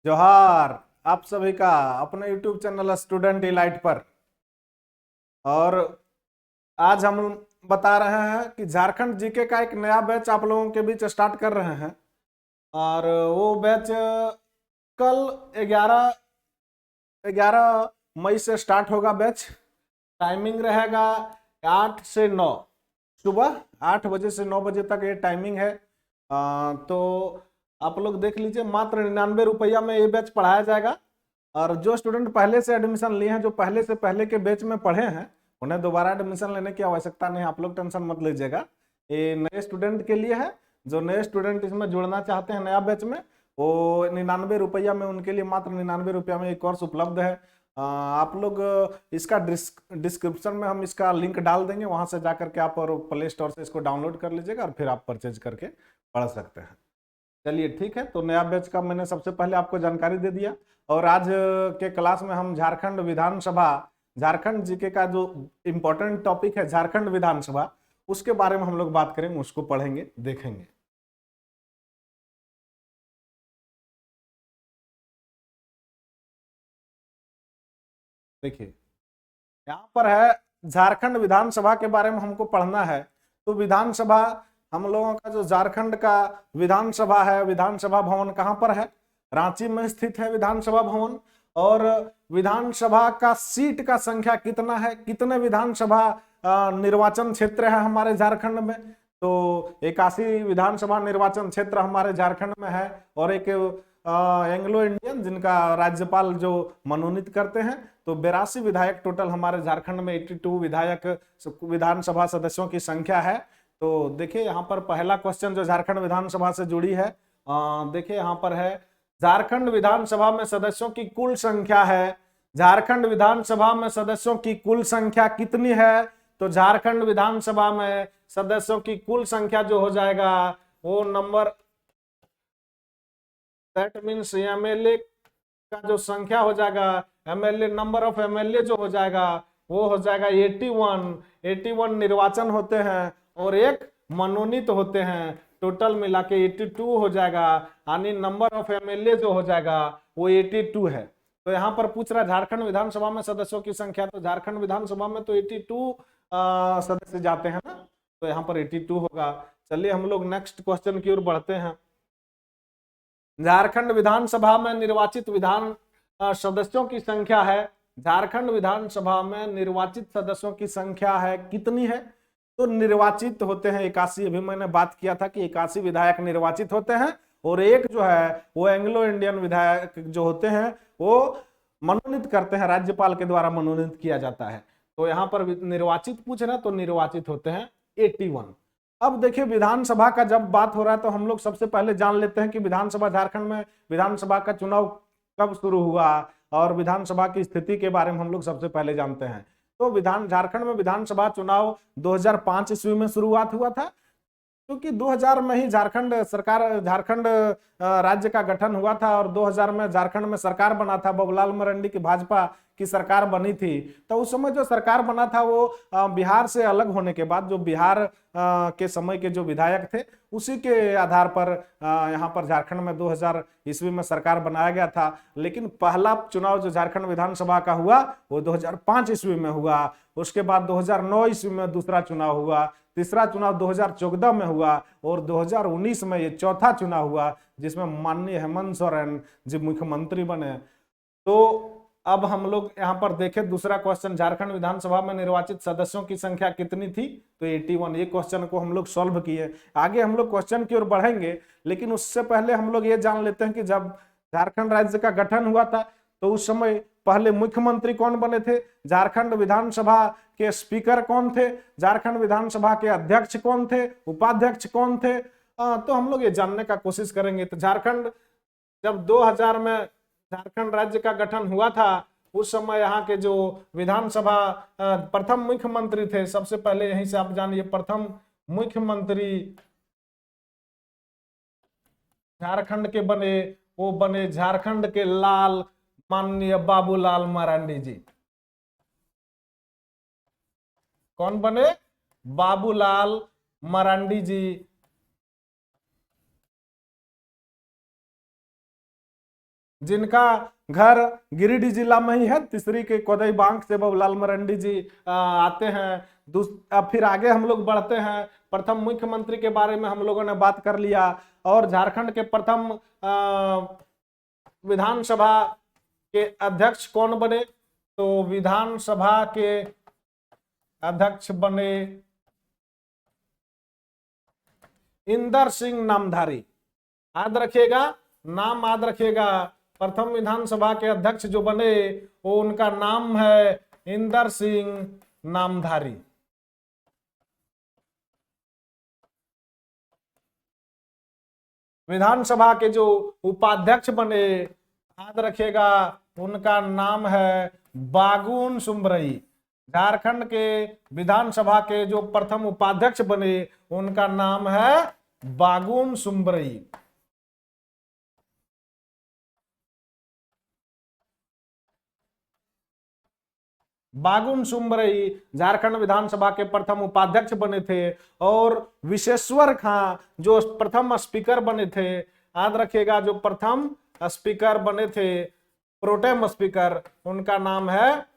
जोहार आप सभी का अपने YouTube चैनल स्टूडेंट इलाइट पर। और आज हम बता रहे हैं कि झारखंड जीके का एक नया बैच आप लोगों के बीच स्टार्ट कर रहे हैं। और वो बैच कल 11 मई से स्टार्ट होगा बैच। टाइमिंग रहेगा 8 से 9, सुबह 8 बजे से 9 बजे तक ये टाइमिंग है। तो आप लोग देख लीजिए, मात्र 99 रुपया में ये बैच पढ़ाया जाएगा। और जो स्टूडेंट पहले से एडमिशन लिए हैं, जो पहले से पहले के बैच में पढ़े हैं, उन्हें दोबारा एडमिशन लेने की आवश्यकता नहीं। आप लोग टेंशन मत लीजिएगा, ये नए स्टूडेंट के लिए है। जो नए स्टूडेंट इसमें जुड़ना चाहते हैं नया बैच में, वो 99 रुपया में, उनके लिए मात्र 99 रुपया में एक कोर्स उपलब्ध है। आप लोग इसका डिस्क्रिप्शन में हम इसका लिंक डाल देंगे, वहां से जाकर के आप और प्ले स्टोर से इसको डाउनलोड कर लीजिएगा और फिर आप परचेज करके पढ़ सकते हैं। चलिए ठीक है, तो नया बैच का मैंने सबसे पहले आपको जानकारी दे दिया। और आज के क्लास में हम झारखंड विधानसभा, झारखंड जीके का जो इम्पोर्टेंट टॉपिक है झारखंड विधानसभा, उसके बारे में हम लोग बात करेंगे, उसको पढ़ेंगे, देखेंगे। देखिए, यहाँ पर है झारखंड विधानसभा के बारे में हमको पढ़ना है। तो विधानसभा, हम लोगों का जो झारखंड का विधानसभा है, विधानसभा भवन कहाँ पर है? रांची में स्थित है विधानसभा भवन। और विधानसभा का सीट का संख्या कितना है, कितने विधानसभा निर्वाचन क्षेत्र है हमारे झारखंड में? तो 81 विधानसभा निर्वाचन क्षेत्र हमारे झारखंड में है। और एक एंग्लो इंडियन, जिनका राज्यपाल जो मनोनीत करते हैं। तो 82 विधायक टोटल हमारे झारखंड में, 82 विधायक विधानसभा सदस्यों की संख्या है। तो देखिए यहाँ पर पहला क्वेश्चन जो झारखंड विधानसभा से जुड़ी है, देखिए यहाँ पर है, झारखंड विधानसभा में सदस्यों की कुल संख्या है। झारखंड विधानसभा में सदस्यों की कुल संख्या कितनी है? तो झारखंड विधानसभा में सदस्यों की कुल संख्या जो हो जाएगा वो नंबर, दैट मीन्स एमएलए का जो संख्या हो जाएगा, एमएलए नंबर ऑफ एमएलए जो हो जाएगा वो हो जाएगा 81। 81 निर्वाचन होते हैं और एक मनोनीत होते हैं। टोटल मिला के 82 हो जाएगा, यानी नंबर ऑफ एमएलए जो हो जाएगा वो 82 है। तो यहाँ पर पूछ रहा है झारखंड विधानसभा में सदस्यों की संख्या, तो झारखंड विधानसभा में तो 82 सदस्य जाते हैं ना, तो यहाँ पर 82 होगा। चलिए हम लोग नेक्स्ट क्वेश्चन की ओर बढ़ते हैं। झारखंड विधानसभा में निर्वाचित विधान सदस्यों की संख्या है, झारखंड विधानसभा में निर्वाचित सदस्यों की संख्या है कितनी है? तो निर्वाचित होते हैं 81। अभी मैंने बात किया था कि 81 विधायक निर्वाचित होते हैं और एक जो है वो एंग्लो इंडियन विधायक जो होते हैं वो मनोनीत करते हैं, राज्यपाल के द्वारा मनोनीत किया जाता है। तो यहाँ पर निर्वाचित पूछ रहे हैं, तो निर्वाचित होते हैं 81। अब देखिए, विधानसभा का जब बात हो रहा है तो हम लोग सबसे पहले जान लेते हैं कि विधानसभा, झारखंड में विधानसभा का चुनाव कब शुरू हुआ, और विधानसभा की स्थिति के बारे में हम लोग सबसे पहले जानते हैं। तो झारखंड में विधानसभा चुनाव 2005 ईस्वी में शुरुआत हुआ था, क्योंकि 2000 में ही झारखंड सरकार, झारखंड राज्य का गठन हुआ था और 2000 में झारखंड में सरकार बना था। बाबूलाल मरांडी की भाजपा की सरकार बनी थी। तो उस समय जो सरकार बना था वो बिहार से अलग होने के बाद, जो बिहार के समय के जो विधायक थे उसी के आधार पर यहाँ पर झारखंड में 2000 ईस्वी में सरकार बनाया गया था। लेकिन पहला चुनाव जो झारखंड विधानसभा का हुआ वो 2005 ईस्वी में हुआ। उसके बाद 2009 ईस्वी में दूसरा चुनाव हुआ, तीसरा चुनाव 2014 में हुआ और 2019 में ये चौथा चुनाव हुआ, जिसमें माननीय हेमंत सोरेन जी मुख्यमंत्री बने। तो अब हम लोग यहाँ पर देखें दूसरा क्वेश्चन, झारखंड विधानसभा में निर्वाचित सदस्यों की संख्या कितनी थी? तो 81। ये क्वेश्चन को हम लोग सॉल्व किए। आगे हम लोग क्वेश्चन की ओर बढ़ेंगे, लेकिन उससे पहले हम लोग ये जान लेते हैं कि जब झारखंड राज्य का गठन हुआ था तो उस समय पहले मुख्यमंत्री कौन बने थे, झारखंड विधानसभा के स्पीकर कौन थे, झारखंड विधानसभा के अध्यक्ष कौन थे, उपाध्यक्ष कौन थे, तो हम लोग ये जानने का कोशिश करेंगे। तो झारखंड, जब 2000 में झारखंड राज्य का गठन हुआ था उस समय यहाँ के जो विधानसभा प्रथम मुख्यमंत्री थे, सबसे पहले यहीं से आप जानिए, प्रथम मुख्यमंत्री झारखंड के बने, वो बने झारखंड के लाल, माननीय बाबूलाल मरांडी जी। कौन बने? बाबूलाल मरांडी जी जिनका घर गिरिडीह जिला में ही है, तीसरी के कोदई बांक से बाबूलाल मरंडी जी आते हैं। अब फिर आगे हम लोग बढ़ते हैं। प्रथम मुख्यमंत्री के बारे में हम लोगों ने बात कर लिया। और झारखंड के प्रथम विधानसभा के अध्यक्ष कौन बने? तो विधानसभा के अध्यक्ष बने इंदर सिंह नामधारी। याद रखिएगा, नाम याद रखिएगा। प्रथम विधानसभा के अध्यक्ष जो बने वो उनका नाम है इंदर सिंह नामधारी। विधानसभा के जो उपाध्यक्ष बने, याद रखिएगा, उनका नाम है बागुन सुमरई। झारखंड के विधानसभा के जो प्रथम उपाध्यक्ष बने उनका नाम है बागुन सुमरई। बागुन सुमरई झारखंड विधानसभा के प्रथम उपाध्यक्ष बने थे। और विशेश्वर खां जो प्रथम स्पीकर बने थे, याद रखिएगा, जो प्रथम स्पीकर बने थे, प्रोटेम स्पीकर, उनका नाम है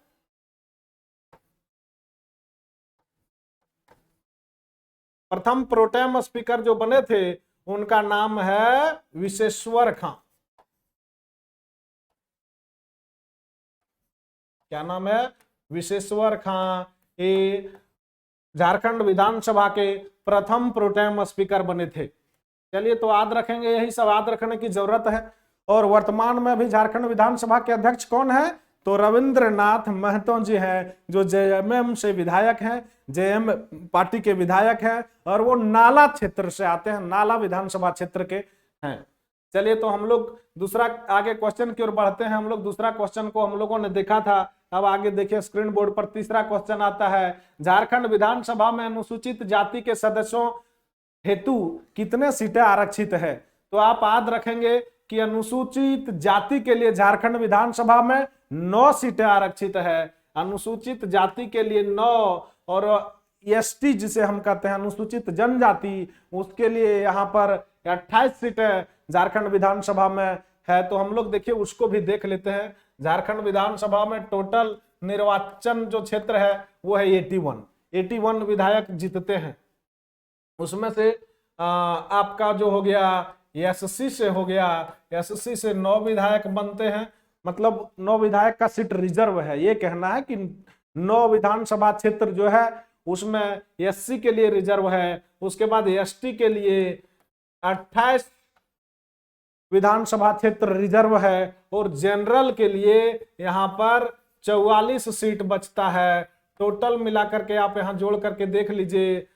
प्रथम प्रोटेम स्पीकर जो बने थे उनका नाम है विशेश्वर खां। क्या नाम है? विशेश्वर खां। ये झारखंड विधानसभा के प्रथम प्रोटेम स्पीकर बने थे। चलिए, तो याद रखेंगे, यही सब याद रखने की जरूरत है। और वर्तमान में अभी झारखंड विधानसभा के अध्यक्ष कौन है? तो रविंद्रनाथ महतो जी हैं, जो जेएमएम से विधायक हैं, जेएम पार्टी के विधायक हैं। और वो नाला क्षेत्र से आते हैं, नाला विधानसभा क्षेत्र के हैं। चलिए, तो हम लोग दूसरा आगे क्वेश्चन की ओर बढ़ते हैं। हम लोग दूसरा क्वेश्चन को हम लोगों ने देखा था। अब आगे देखिए स्क्रीन बोर्ड पर तीसरा क्वेश्चन आता है। झारखंड विधानसभा में अनुसूचित जाति के सदस्यों हेतु कितने सीटें आरक्षित है? तो आप याद रखेंगे कि अनुसूचित जाति के लिए झारखंड विधानसभा में 9 सीटें आरक्षित है। अनुसूचित जाति के लिए 9, और एसटी जिसे हम कहते हैं अनुसूचित जनजाति, उसके लिए यहाँ पर 28 सीटें झारखंड विधानसभा में है। तो हम लोग देखिए उसको भी देख लेते हैं। झारखंड विधानसभा में टोटल निर्वाचन जो क्षेत्र है वो है 81 विधायक जीतते हैं। उसमें से आपका जो हो गया एससी से हो गया, एससी से 9 विधायक बनते हैं। मतलब 9 विधायक का सीट रिजर्व है। ये कहना है कि 9 विधानसभा क्षेत्र जो है उसमें एससी के लिए रिजर्व है। उसके बाद एसटी के लिए 28 विधानसभा क्षेत्र रिजर्व है। और जनरल के लिए यहाँ पर 44 सीट बचता है। टोटल मिलाकर के आप यहाँ जोड़ करके देख लीजिए।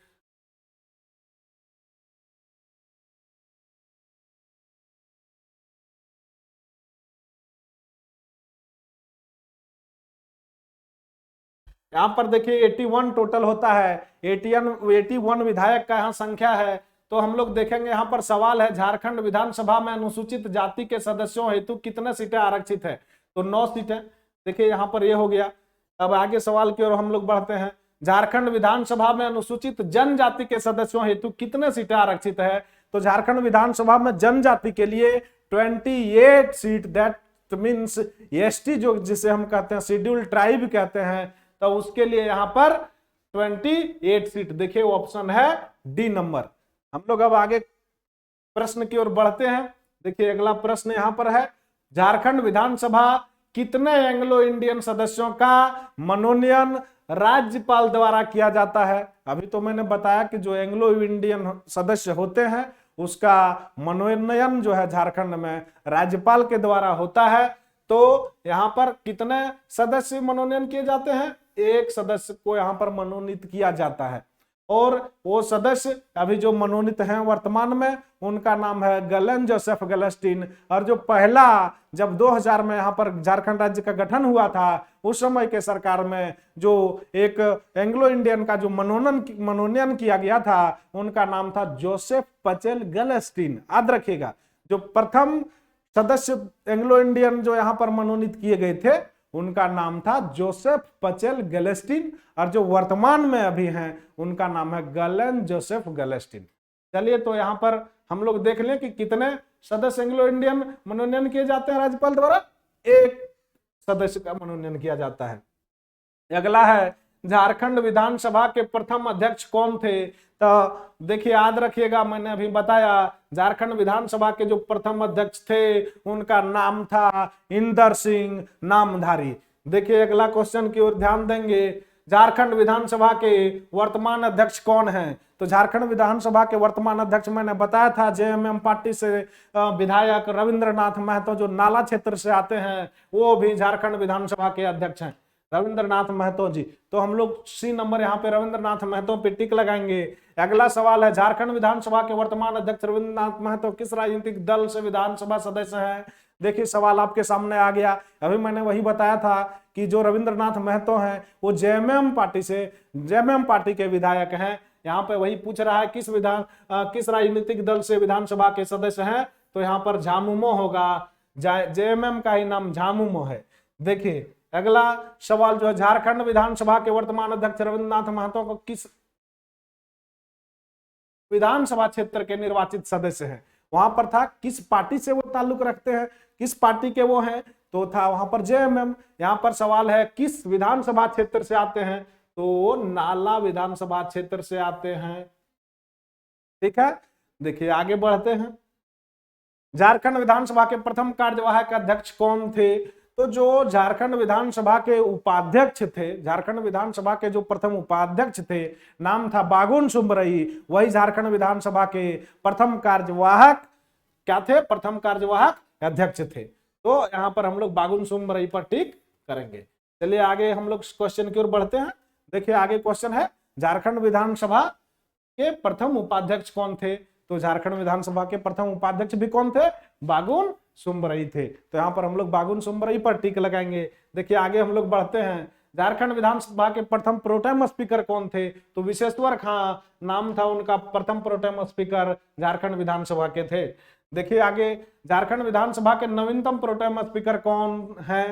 यहाँ पर देखिए 81 टोटल होता है। 81 विधायक का यहाँ संख्या है। तो हम लोग देखेंगे, यहाँ पर सवाल है झारखंड विधानसभा में अनुसूचित जाति के सदस्यों हेतु कितने सीटें आरक्षित है? तो 9 सीटें। देखिए यहाँ पर ये हो गया। अब आगे सवाल की ओर हम लोग बढ़ते हैं। झारखंड विधानसभा में अनुसूचित जनजाति के सदस्यों हेतु कितने सीटें आरक्षित है? तो झारखंड विधानसभा में जनजाति के लिए 28 सीट, दैट मीन्स एसटी जो जिसे हम कहते हैं शेड्यूल ट्राइब कहते हैं, तो उसके लिए यहाँ पर 28 सीट। देखिए ऑप्शन है डी नंबर। हम लोग अब आगे प्रश्न की ओर बढ़ते हैं। देखिए अगला प्रश्न यहाँ पर है, झारखंड विधानसभा कितने एंग्लो इंडियन सदस्यों का मनोनयन राज्यपाल द्वारा किया जाता है? अभी तो मैंने बताया कि जो एंग्लो इंडियन सदस्य होते हैं उसका मनोनयन जो है झारखंड में राज्यपाल के द्वारा होता है। तो यहाँ पर कितने सदस्य मनोनयन किए जाते हैं? 1 सदस्य को यहाँ पर मनोनीत किया जाता है। और वो सदस्य अभी जो मनोनीत हैं वर्तमान में, उनका नाम है गलन जोसेफ गलेस्टीन। और जो पहला जब 2000 में यहाँ पर झारखंड राज्य का गठन हुआ था, उस समय के सरकार में जो एक एंग्लो इंडियन का जो मनोनयन किया गया था, उनका नाम था जोसेफ पचेल गलेस्टीन। याद रखिएगा, जो प्रथम सदस्य एंग्लो इंडियन जो यहाँ पर मनोनीत किए गए थे उनका नाम था जोसेफ पचेल गलेस्टीन। और जो वर्तमान में अभी हैं उनका नाम है गलन जोसेफ गलेस्टीन। चलिए, तो यहाँ पर हम लोग देख लें कि कितने सदस्य एंग्लो इंडियन मनोनयन किए जाते हैं राज्यपाल द्वारा, 1 सदस्य का मनोनयन किया जाता है। अगला है झारखंड विधानसभा के प्रथम अध्यक्ष कौन थे? तो देखिए याद रखिएगा, मैंने अभी बताया झारखंड विधानसभा के जो प्रथम अध्यक्ष थे उनका नाम था इंदर सिंह नामधारी। देखिए अगला क्वेश्चन की ओर ध्यान देंगे, झारखंड विधानसभा के वर्तमान अध्यक्ष कौन हैं? तो झारखंड विधानसभा के वर्तमान अध्यक्ष मैंने बताया था जेएमएम पार्टी से विधायक रविंद्रनाथ महतो, जो नाला क्षेत्र से आते हैं, वो भी झारखंड विधानसभा के अध्यक्ष हैं, रविंद्रनाथ महतो जी। तो हम लोग सी नंबर यहाँ पे रविंद्रनाथ महतो पे टिक लगाएंगे। अगला सवाल है, झारखंड विधानसभा के वर्तमान अध्यक्ष रविंद्रनाथ महतो किस राजनीतिक दल से विधानसभा सदस्य हैं? देखिए सवाल आपके सामने आ गया। अभी मैंने वही बताया था कि जो रविंद्रनाथ महतो हैं वो जेएमएम पार्टी के विधायक हैं। यहाँ पे वही पूछ रहा है किस राजनीतिक दल से विधानसभा के सदस्य हैं? तो यहाँ पर झामुमो होगा, जेएमएम का ही नाम झामुमो है। देखिए अगला सवाल जो है, झारखंड विधानसभा के वर्तमान अध्यक्ष रविंद्रनाथ महतो को किस विधानसभा क्षेत्र के निर्वाचित सदस्य हैं? वहां पर था किस पार्टी से वो ताल्लुक रखते हैं, किस पार्टी के वो हैं, तो था वहां पर जेएमएम। यहाँ पर सवाल है किस विधानसभा क्षेत्र से आते हैं? तो नाला विधानसभा क्षेत्र से आते हैं। ठीक है, देखिए आगे बढ़ते हैं। झारखंड विधानसभा के प्रथम कार्यवाहक अध्यक्ष कौन थे? तो जो झारखंड विधानसभा के उपाध्यक्ष थे, झारखंड विधानसभा के जो प्रथम उपाध्यक्ष थे, नाम था बागुन सुमरई, वही झारखंड विधानसभा के प्रथम कार्यवाहक क्या थे? प्रथम कार्यवाहक अध्यक्ष थे। तो यहाँ पर हम लोग बागुन सुमरई पर टिक करेंगे। चलिए आगे हम लोग क्वेश्चन की ओर बढ़ते हैं। देखिए आगे क्वेश्चन है, झारखंड विधानसभा के प्रथम उपाध्यक्ष कौन थे? तो झारखंड विधानसभा के प्रथम उपाध्यक्ष भी कौन थे? बागुन सुमरई थे। तो यहाँ पर हम लोग बागुन सुमरई पर टिक लगाएंगे। देखिए आगे हम लोग बढ़ते हैं। झारखंड विधानसभा के प्रथम प्रोटेम स्पीकर कौन थे? तो विशेश्वर खां नाम था उनका, प्रथम प्रोटेम स्पीकर झारखंड विधानसभा के थे। देखिए आगे, झारखंड विधानसभा के नवीनतम प्रोटेम स्पीकर कौन है?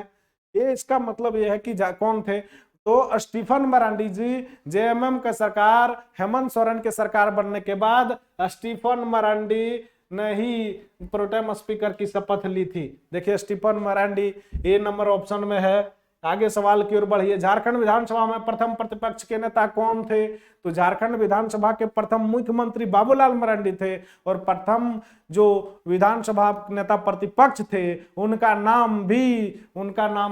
ये इसका मतलब ये है कि कौन थे? तो स्टीफन मरांडी जी, जेएमएम के सरकार हेमंत सोरेन के सरकार बनने के बाद स्टीफन मरांडी ने ही प्रोटेम स्पीकर की शपथ ली थी। देखिए स्टीफन मरांडी ए नंबर ऑप्शन में है। आगे सवाल की ओर बढ़िए, झारखंड विधानसभा में प्रथम प्रतिपक्ष के नेता कौन थे? तो झारखंड विधानसभा के प्रथम मुख्यमंत्री बाबूलाल मरांडी थे, और प्रथम जो विधानसभा नेता प्रतिपक्ष थे उनका नाम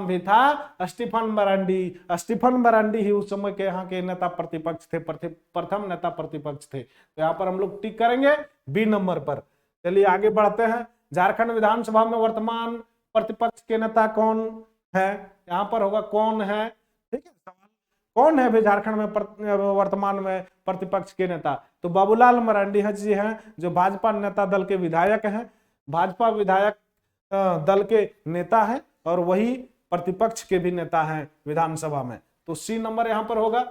भी था स्टीफन मरांडी। स्टीफन मरांडी ही उस समय के यहाँ के नेता प्रतिपक्ष थे, प्रथम नेता प्रतिपक्ष थे। तो यहाँ पर हम लोग टिक करेंगे बी नंबर पर। चलिए आगे बढ़ते हैं। झारखंड विधानसभा में वर्तमान प्रतिपक्ष के नेता कौन है? यहाँ पर होगा कौन है। ठीक है, सवाल कौन है भाई झारखंड में वर्तमान में प्रतिपक्ष के नेता? तो बाबूलाल मरांडी जी हैं, जो भाजपा नेता दल के विधायक हैं, भाजपा विधायक दल के नेता हैं, और वही प्रतिपक्ष के भी नेता हैं विधानसभा में। तो सी नंबर यहाँ पर होगा।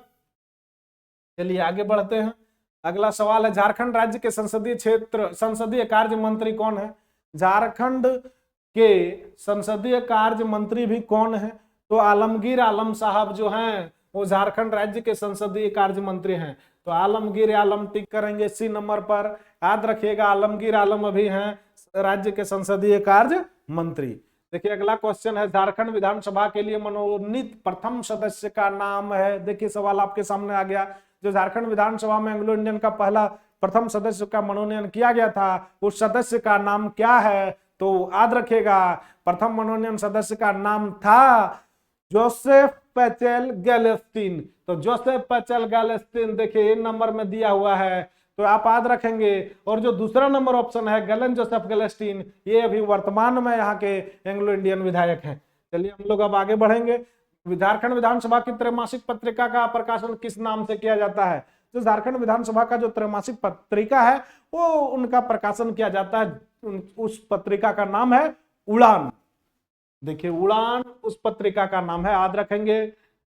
चलिए आगे बढ़ते हैं। अगला सवाल है, झारखंड राज्य के संसदीय कार्य मंत्री कौन है? झारखंड के संसदीय कार्य मंत्री भी कौन है? तो आलमगीर आलम साहब जो हैं वो झारखंड राज्य के संसदीय कार्य मंत्री हैं। तो आलमगीर आलम टिक करेंगे सी नंबर पर। याद रखिएगा आलमगीर आलम अभी हैं राज्य के संसदीय कार्य मंत्री। देखिए अगला क्वेश्चन है, झारखंड विधानसभा के लिए मनोनीत प्रथम सदस्य का नाम है। देखिए सवाल आपके सामने आ गया, जो झारखंड विधानसभा में एंग्लो इंडियन का पहला प्रथम सदस्य का मनोनयन किया गया था, उस सदस्य का नाम क्या है? तो याद रखिएगा प्रथम मनोनयन सदस्य का नाम था जोसेफ पैचेल गैलेस्टीन। तो जोसेफ पैचेल गैलेस्टीन देखिए इन नंबर में दिया हुआ है, तो आप याद रखेंगे। और जो दूसरा नंबर ऑप्शन है गैलन जोसेफ गैलेस्टीन, ये अभी वर्तमान में यहाँ के एंग्लो इंडियन विधायक हैं। चलिए हम लोग अब आगे बढ़ेंगे। झारखंड विधानसभा की त्रैमासिक पत्रिका का प्रकाशन किस नाम से किया जाता है? तो झारखंड विधानसभा का जो त्रैमासिक पत्रिका है वो उनका प्रकाशन किया जाता है, उस पत्रिका का नाम है उड़ान। देखिए उड़ान उस पत्रिका का नाम है, याद रखेंगे।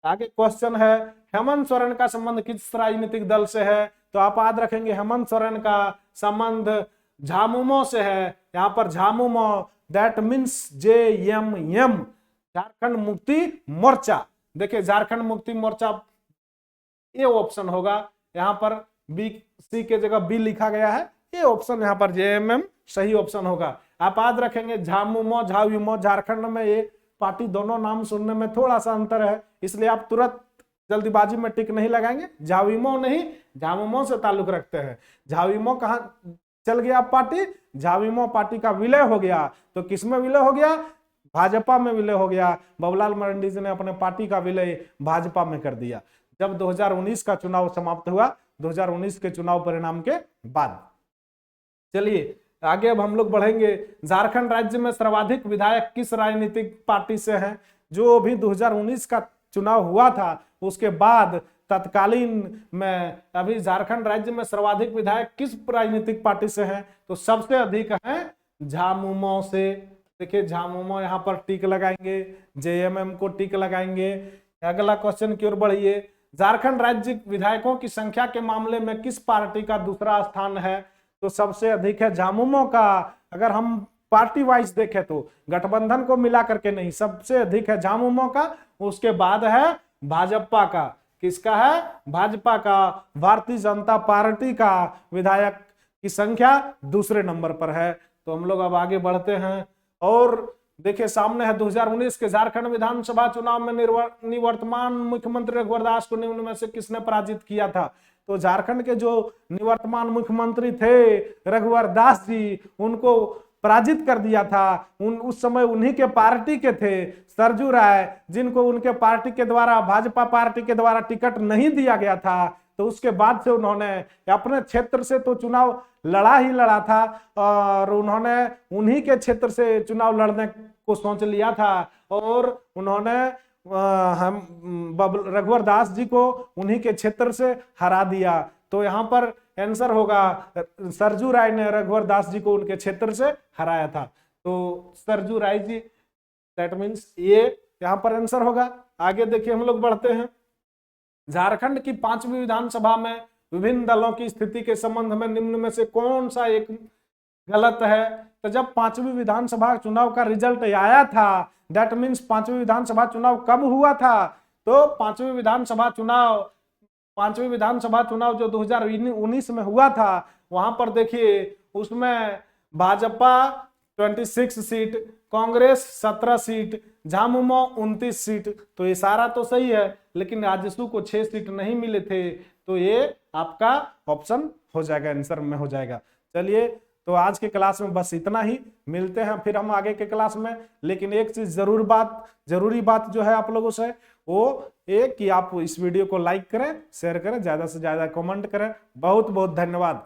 आगे क्वेश्चन है, हेमंत सोरेन का संबंध किस राजनीतिक दल से है? तो आप याद रखेंगे हेमंत सोरेन का संबंध झामुमो से है। यहाँ पर Jhamumo that means JMM, Jharkhand Mukti Morcha. देखिए झारखंड मुक्ति मोर्चा ये ऑप्शन होगा, यहाँ पर बी सी के जगह बी लिखा गया है, ये ऑप्शन यहाँ पर JMM सही ऑप्शन होगा। आप याद रखेंगे झामुमो झाविमो, झारखंड में ये पार्टी दोनों नाम सुनने में थोड़ा सा अंतर है, इसलिए आप तुरंत जल्दीबाजी में टिक नहीं लगाएंगे। झाविमो नहीं, झामुमो से ताल्लुक रखते हैं। झाविमो कहाँ चल गया पार्टी? झाविमो पार्टी का विलय हो गया। तो किसमें विलय हो गया? भाजपा में विलय हो गया। बाबूलाल मरांडी जी ने अपने पार्टी का विलय भाजपा में कर दिया जब 2019 का चुनाव समाप्त हुआ, 2019 के चुनाव परिणाम के बाद। चलिए आगे अब हम लोग बढ़ेंगे। झारखंड राज्य में सर्वाधिक विधायक किस राजनीतिक पार्टी से हैं? जो अभी 2019 का चुनाव हुआ था उसके बाद तत्कालीन में अभी झारखंड राज्य में सर्वाधिक विधायक किस राजनीतिक पार्टी से हैं? तो सबसे अधिक है झामुमो से। देखिए झामुमो यहाँ पर टिक लगाएंगे, JMM को टिक लगाएंगे। अगला क्वेश्चन की ओर बढ़िए। झारखंड राज्य विधायकों की संख्या के मामले में किस पार्टी का दूसरा स्थान है? तो सबसे अधिक है झामुमो का। अगर हम पार्टी वाइज देखें तो गठबंधन को मिला करके नहीं, सबसे अधिक है झामुमो का, उसके बाद है भाजपा का। किसका है? भाजपा का। भारतीय जनता पार्टी का विधायक की संख्या दूसरे नंबर पर है। तो हम लोग अब आगे बढ़ते हैं और देखिए सामने है 2019 के झारखंड विधानसभा चुनाव में निवर्तमान मुख्यमंत्री रघुवर दास को निम्न में से किसने पराजित किया था? तो झारखंड के जो निवर्तमान मुख्यमंत्री थे रघुवर दास जी, उनको पराजित कर दिया था। उस समय उन्हीं के पार्टी के थे सरजू राय, जिनको उनके पार्टी के द्वारा, भाजपा पार्टी के द्वारा टिकट नहीं दिया गया था। तो उसके बाद से उन्होंने अपने क्षेत्र से तो चुनाव लड़ा ही लड़ा था और उन्होंने उन्हीं के क्षेत्र से चुनाव लड़ने को सोच लिया था और उन्होंने हम रघुवर दास जी को उन्हीं के क्षेत्र से हरा दिया। तो यहाँ पर आंसर होगा सरजू राय ने रघुवर दास जी को उनके क्षेत्र से हराया था। तो सरजू राय जी, दैट मीन्स ये यहाँ पर आंसर होगा। आगे देखिए हम लोग बढ़ते हैं। झारखंड की 5वीं विधानसभा में विभिन्न दलों की स्थिति के संबंध में निम्न में से कौन सा एक गलत है? तो जब 5वीं विधानसभा चुनाव का रिजल्ट आया था, दैट मीन्स 5वीं विधानसभा चुनाव कब हुआ था? तो 5वीं विधानसभा चुनाव जो 2019 में हुआ था, वहां पर देखिए उसमें Bhajpa 26 seat, Congress 17 seat, Jhamumo 29 seat. तो ये सारा तो सही है, लेकिन राजसू को 6 सीट नहीं मिले थे। तो ये आपका ऑप्शन हो जाएगा, आंसर में हो जाएगा। चलिए तो आज के क्लास में बस इतना ही, मिलते हैं फिर हम आगे के क्लास में। लेकिन एक चीज जरूरी बात जो है आप लोगों से वो ये कि आप इस वीडियो को लाइक करें, शेयर करें, ज्यादा से ज्यादा कमेंट करें। बहुत बहुत धन्यवाद।